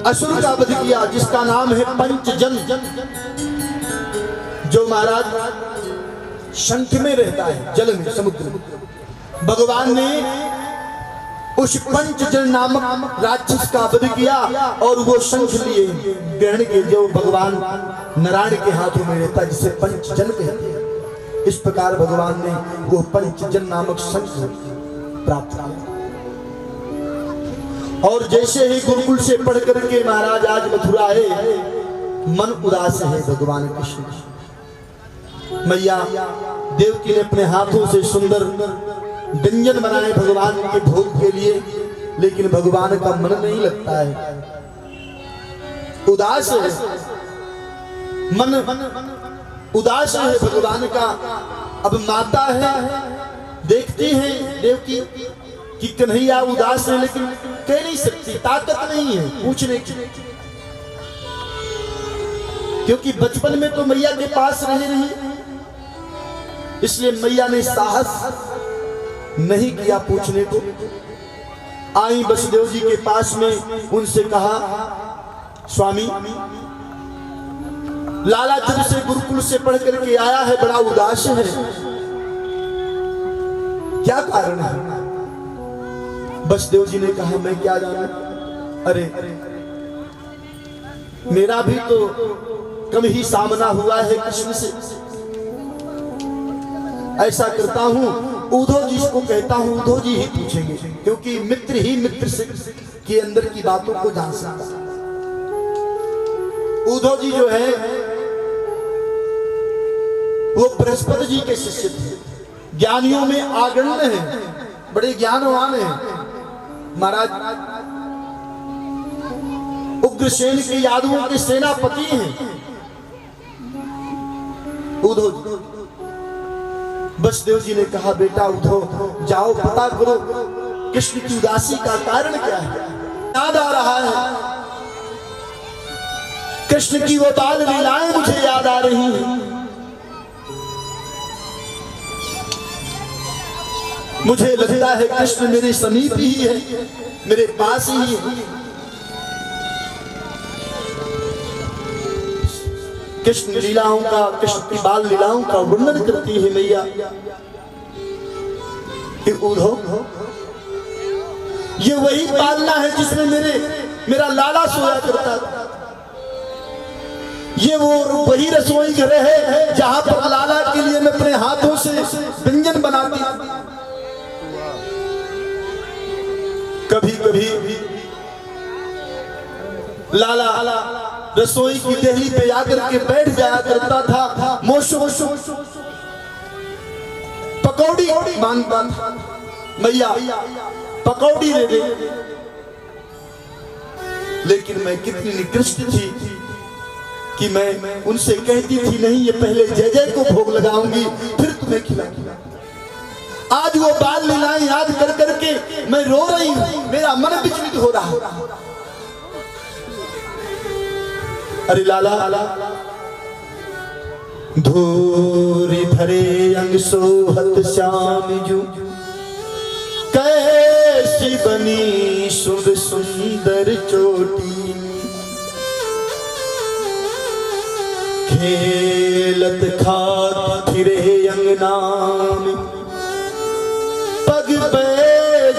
असुर का वध किया जिसका नाम है पंचजन, जो महाराज शंख में रहता है, जल में, समुद्र में। भगवान ने उस पंचजन नामक राक्षस का वध किया और वो शंख लिए ग्रहण के, जो भगवान नारायण के हाथों में रहता है, जिसे पंचजन कहते हैं। इस प्रकार भगवान ने वो पंचजन नामक शंख प्राप्त किया। और जैसे ही गुरुकुल से पढ़ करके महाराज आज मथुरा है, मन उदास है भगवान कृष्ण। मैया देवकी ने अपने हाथों से सुंदर व्यंजन बनाए भगवान के भोग के लिए, लेकिन भगवान का मन नहीं लगता है, उदास है मन, उदास है भगवान का। अब माता है, देखती है देवकी कि कन्हैया उदास है, लेकिन कह नहीं सकती, ताकत नहीं है पूछने की, क्योंकि बचपन में तो मैया के पास रहे नहीं, इसलिए मैया ने साहस नहीं किया पूछने को। आई वसुदेव जी के पास में, उनसे कहा, स्वामी लाला जब से गुरुकुल से पढ़ करके आया है, बड़ा उदास है, क्या कारण है? वसुदेव जी ने कहा, मैं क्या जानूं, अरे मेरा भी तो कम ही सामना हुआ है कृष्ण से। ऐसा करता हूं, उद्धव जी को कहता हूं, उद्धव जी ही पूछेंगे, क्योंकि मित्र ही मित्र से के अंदर की बातों को जान सकता। उद्धव जी जो है वो बृहस्पति जी के शिष्य थे, ज्ञानियों में अग्रणी हैं, बड़े ज्ञानवान हैं। महाराज उग्रसेन के यादवों के सेनापति हैं उद्धव। वसुदेव जी ने कहा, बेटा उद्धव जाओ, पता करो कृष्ण की उदासी का कारण क्या है। याद आ रहा है कृष्ण की वो बाल लीलाएं मुझे याद आ रही हैं। मुझे लगता है कृष्ण मेरे समीप ही है, मेरे पास ही है। कृष्ण लीलाओं का, कृष्ण की बाल लीलाओं का वर्णन करती है मैया कि उद्धव ये वही पालना है जिसमें मेरा लाला सोया करता था। ये वो वही रसोई घर है जहां पर लाला के लिए मैं अपने हाथों से व्यंजन बनाती। कभी कभी लाला रसोई की देहली पे आकर के बैठ जाया करता था, मोशो पकौड़ी मांगता था, मैया पकौड़ी दे दे। लेकिन मैं कितनी निकृष्ट थी कि मैं उनसे कहती थी, नहीं ये पहले जय जय को भोग लगाऊंगी फिर तुम्हें खिलाऊंगी। आज वो बाल लीलाएं याद कर करके मैं रो रही हूं, मेरा मन विचलित हो रहा है। अरे लाला धूरी भरे अंग सोहत श्याम जू, कैसी बनी सुंदर सुंदर चोटी, खेलत खात फिरे अंगना में, पग पे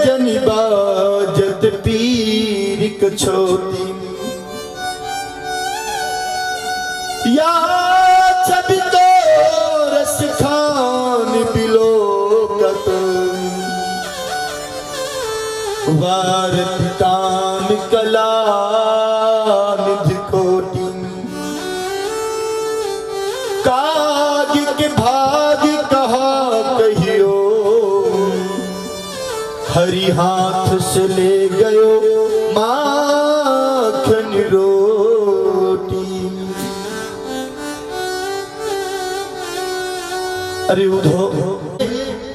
जनि बाजत पीर कछोटी, या छवि तो रस खान बिलोकत, वारत काम कला निधि कोटि, काग के भाग कहा कहियो, हरि हाथ से ले गयो माखन रोटी। अरे उद्धव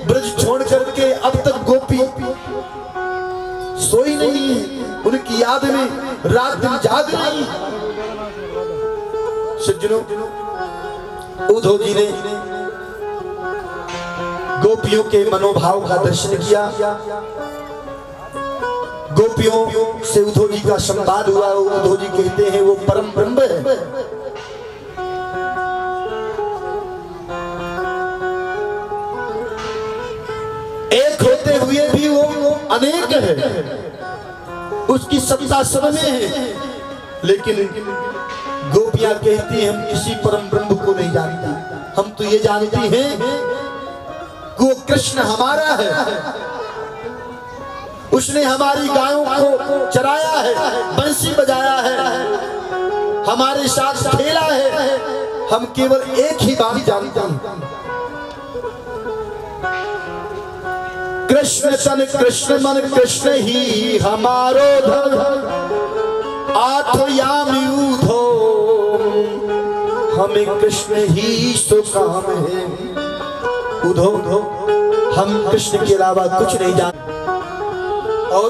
ब्रज छोड़ करके अब तक गोपी सोई नहीं है, उनकी याद में रात दिन जाग रही है। सज्जनों, उद्धव जी ने गोपियों के मनोभाव का दर्शन किया। गोपियों से उद्धव जी का संवाद हुआ। उद्धव जी कहते हैं वो परम ब्रह्म है। एक होते हुए भी वो अनेक है, उसकी सत्ता सब में है। लेकिन गोपियां कहती हैं हम किसी परम ब्रह्म को नहीं जानती, हम तो ये जानती हैं कि वो कृष्ण हमारा है, उसने हमारी गायों को चराया है, बंसी बजाया है, हमारे साथ खेला है। हम केवल एक ही बात जानते हैं, कृष्ण तन कृष्ण मन कृष्ण ही हमारो धन, आठ याम यूधो हमें कृष्ण ही सो काम है। उधो हम कृष्ण के अलावा कुछ नहीं जानते। और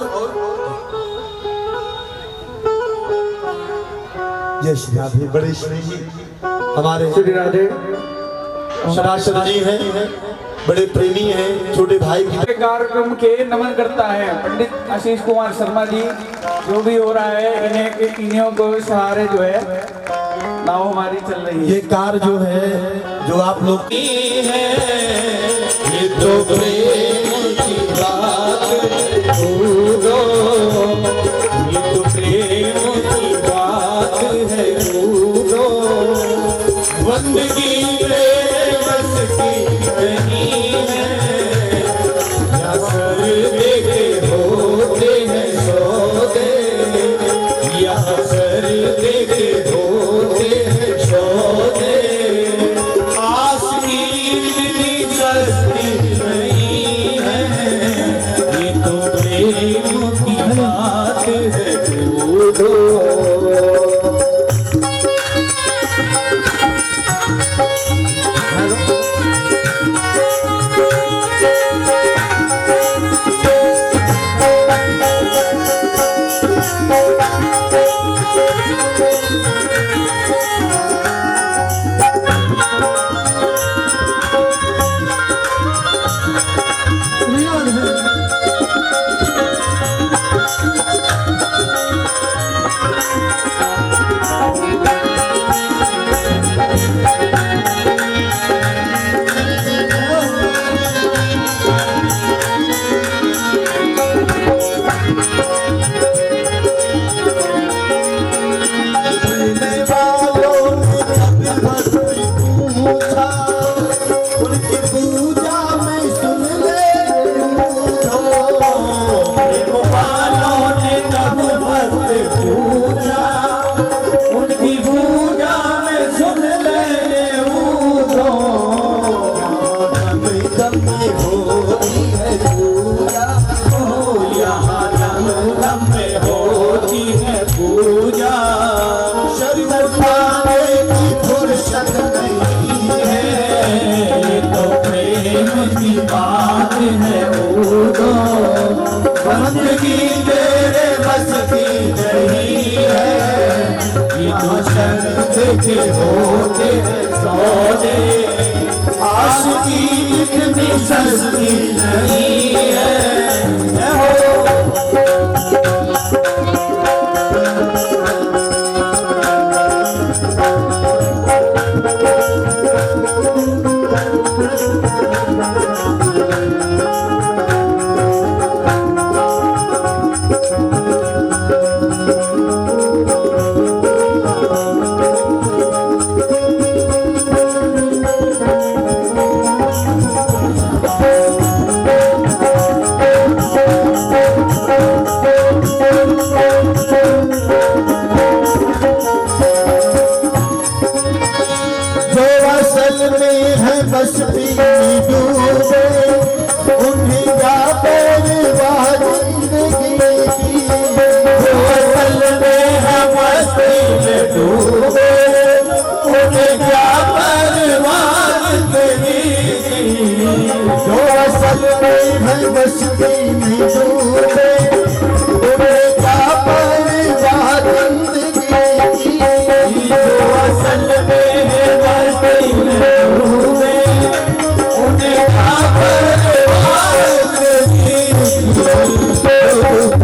जय श्री राधे। बड़े श्री जी हमारे श्री राधे सदाशिव जी हैं, बड़े प्रेमी हैं, छोटे भाई की। कार्यक्रम के नमन करता है पंडित आशीष कुमार शर्मा जी। जो भी हो रहा है इन्हीं को सहारे जो है नाव हमारी चल रही है। ये कार जो है जो आप लोग है, ये तो प्रेम की बात है, ये तो प्रेम की बात है। बंदगी प्रेम बस की नहीं है, या सर देखे होते हैं सौदे, या सर देखे होते हैं सौदे। आस की इतनी सस्ती नहीं है, ये तो प्रेम की बात है। होते सौदे, आस की इतनी सस्ती नहीं है।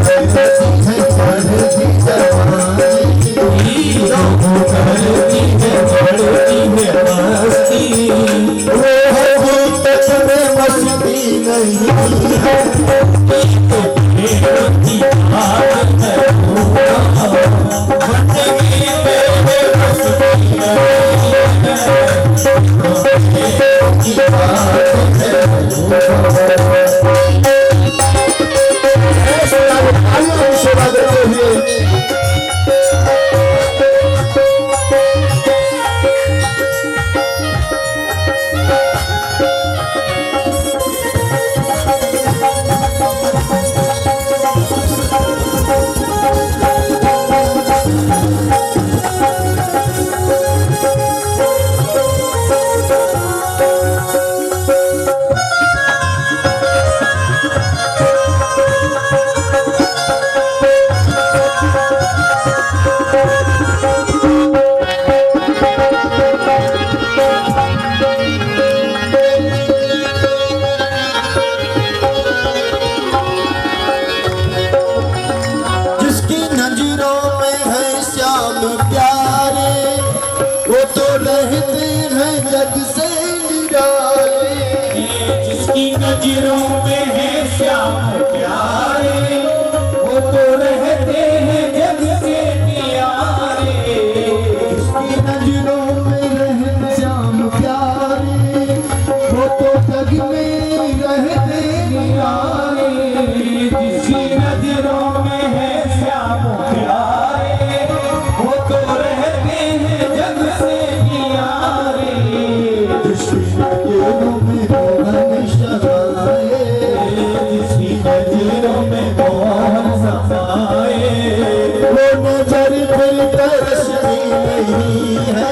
Thank you. नजरों में है श्याम प्यारे, वो तो रहते हैं जग से न्यारे। जिसकी नजरों में रहे श्याम प्यारे, वो तो जग में रहते न्यारे। जिसकी नजरों में है श्याम प्यारे, वो तो रहते हैं जग से न्यारे। जिसकी नजरों में मोहन समाए, जिसकी नजरों में मोहन समाए, वो नजर फिर तरसती नहीं है।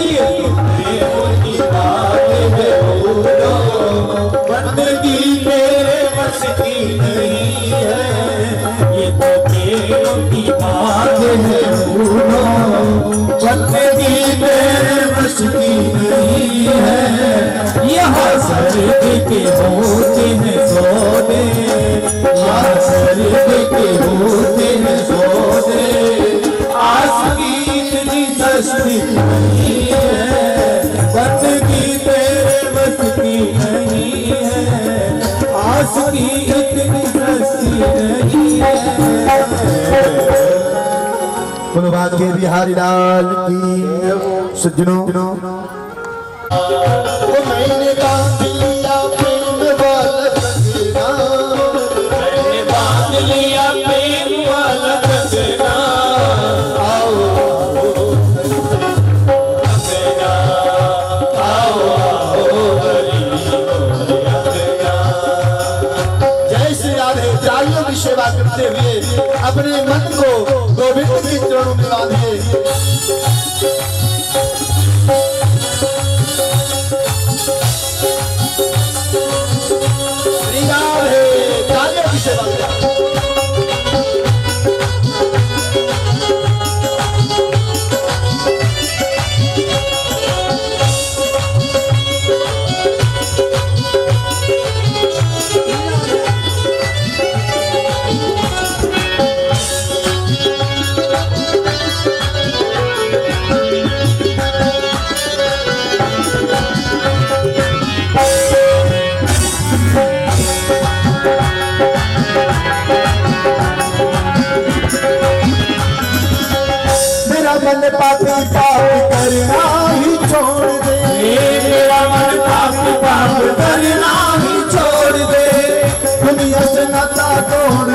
ये प्रेम की बात है बोलो, बंदगी मेरे बस की नहीं है। ये तो प्रेम की बात है बोलो, बंदगी मेरे बस की नहीं है। यहाँ सर्द के होते हैं सौदे, यहाँ सर्द के होते हैं सौदे। आशिकी इतनी सस्ती नहीं है, बंदगी तेरे बस की नहीं है। आशिकी इतनी सस्ती नहीं है। बोलो बात के बिहारी लाल की। सज्जनों, वो मैंने बांध लिया प्रेम वाला कंगना, मैंने बांध लिया प्रेम वाला कंगना। आओ कंगना, आओ आओ हरी कंगना। जय श्री राधे। तालियों की सेवा करते हुए अपने मन को गोविंद के चरणों में बांधिए। श्री राधे। तालियों की सेवा करें। मेरा मन पापी पाप करना ही छोड़ दे, मेरा मन पाप पाप करना ही छोड़ दे। दुनिया से नाता तोड़